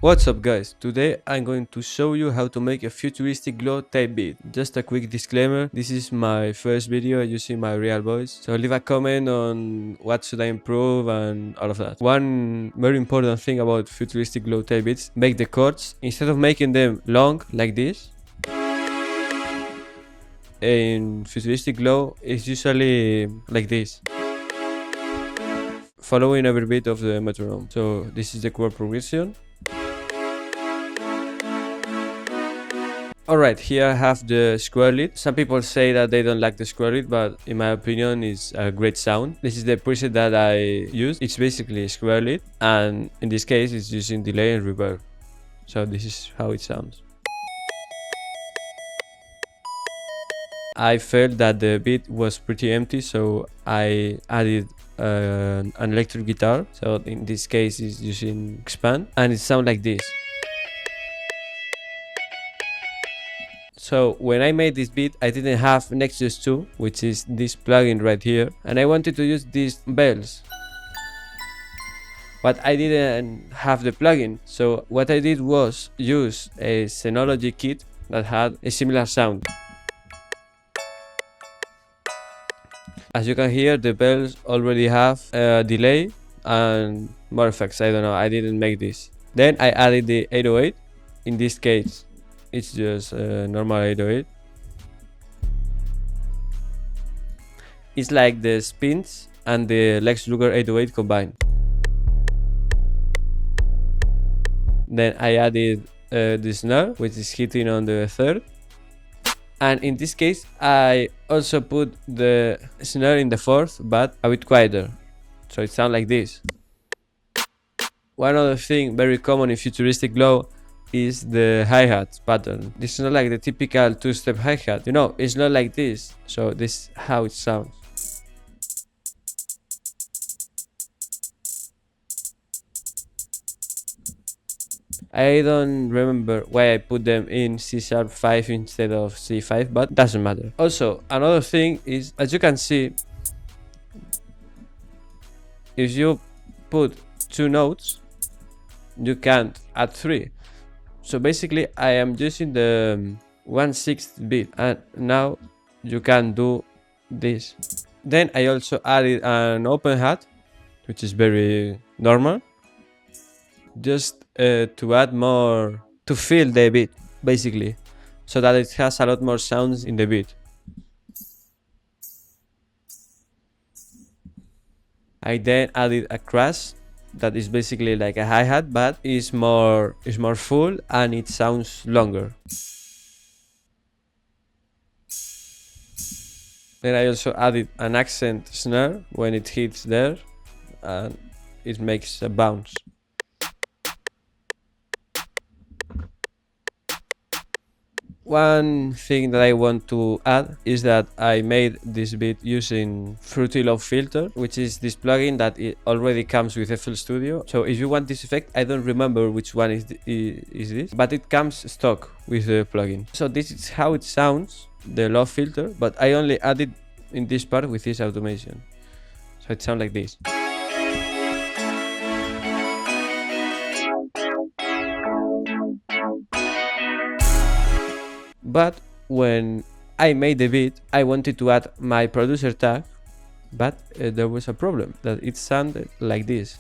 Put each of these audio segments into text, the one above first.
What's up guys, today I'm going to show you how to make a Futuristic Glo type beat. Just a quick disclaimer, this is my first video using my real voice, so leave a comment on what should I improve and all of that. One very important thing about Futuristic Glo type beats, make the chords, instead of making them long like this, in Futuristic Glo it's usually like this, following every beat of the metronome. So this is the chord progression. Alright, here I have the square lead. Some people say that they don't like the square lead, but in my opinion it's a great sound. This is the preset that I use. It's basically a square lead, and in this case it's using delay and reverb. So this is how it sounds. I felt that the beat was pretty empty, so I added an electric guitar. So in this case it's using expand, and it sounds like this. So when I made this beat, I didn't have Nexus 2, which is this plugin right here, and I wanted to use these bells, but I didn't have the plugin. So what I did was use a Synology kit that had a similar sound. As you can hear, the bells already have a delay and more effects. I don't know, I didn't make this. Then I added the 808. In this case it's just a normal 808. It's like the spins and the Lex Luger 808 combined. Then I added the snare, which is hitting on the third. And in this case I also put the snare in the fourth, but a bit quieter, so it sounds like this. One other thing very common in Futuristic Glo is the hi-hat pattern. This is not like the typical two-step hi-hat, you know, it's not like this. So this is how it sounds. I don't remember why I put them in C#5 instead of C5, but doesn't matter. Also, another thing is, as you can see, if you put two notes, you can't add three. So basically I am using the 1/6 beat, and now you can do this. Then I also added an open hat, which is very normal, just to add more, to fill the beat basically, so that it has a lot more sounds in the beat. I then added a crash that is basically like a hi-hat, but is more full and it sounds longer. Then I also added an accent snare when it hits there, and it makes a bounce. One thing that I want to add is that I made this beat using Fruity Loop Filter, which is this plugin that it already comes with FL Studio. So if you want this effect, I don't remember which one is this, but it comes stock with the plugin. So this is how it sounds, the loop filter, but I only added in this part with this automation. So it sounds like this. But when I made the beat, I wanted to add my producer tag, but there was a problem, that it sounded like this.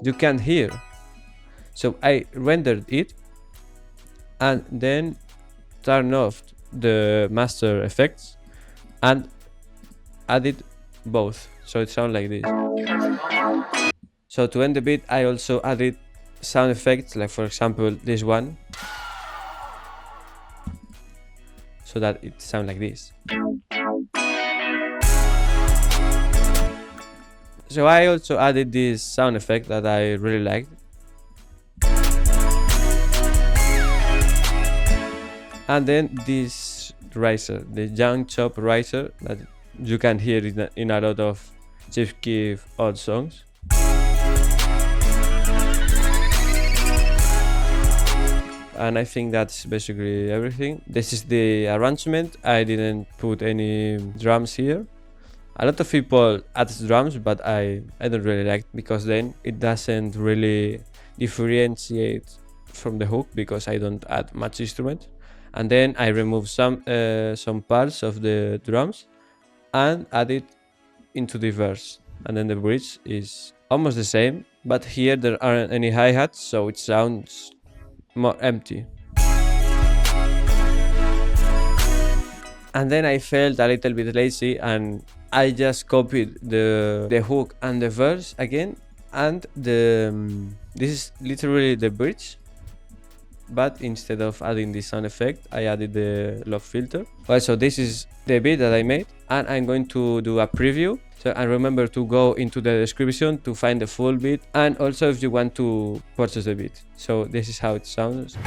You can't hear. So I rendered it and then turned off the master effects and added both, so it sounds like this. So to end the beat, I also added sound effects, like for example this one, so that it sounds like this. So I also added this sound effect that I really liked. And then this riser, the young chop riser, that you can hear in a lot of Chief Keef old songs. And I think that's basically everything. This is the arrangement. I didn't put any drums here. A lot of people add drums, but I don't really like it, because then it doesn't really differentiate from the hook, because I don't add much instrument. And then I remove some parts of the drums and add it into the verse, and then the bridge is almost the same, but here there aren't any hi-hats, so it sounds more empty. And then I felt a little bit lazy, and I just copied the hook and the verse again, and this is literally the bridge, but instead of adding the sound effect, I added the low filter. Well, so this is the beat that I made, and I'm going to do a preview. So, and remember to go into the description to find the full beat, and also if you want to purchase the beat. So this is how it sounds.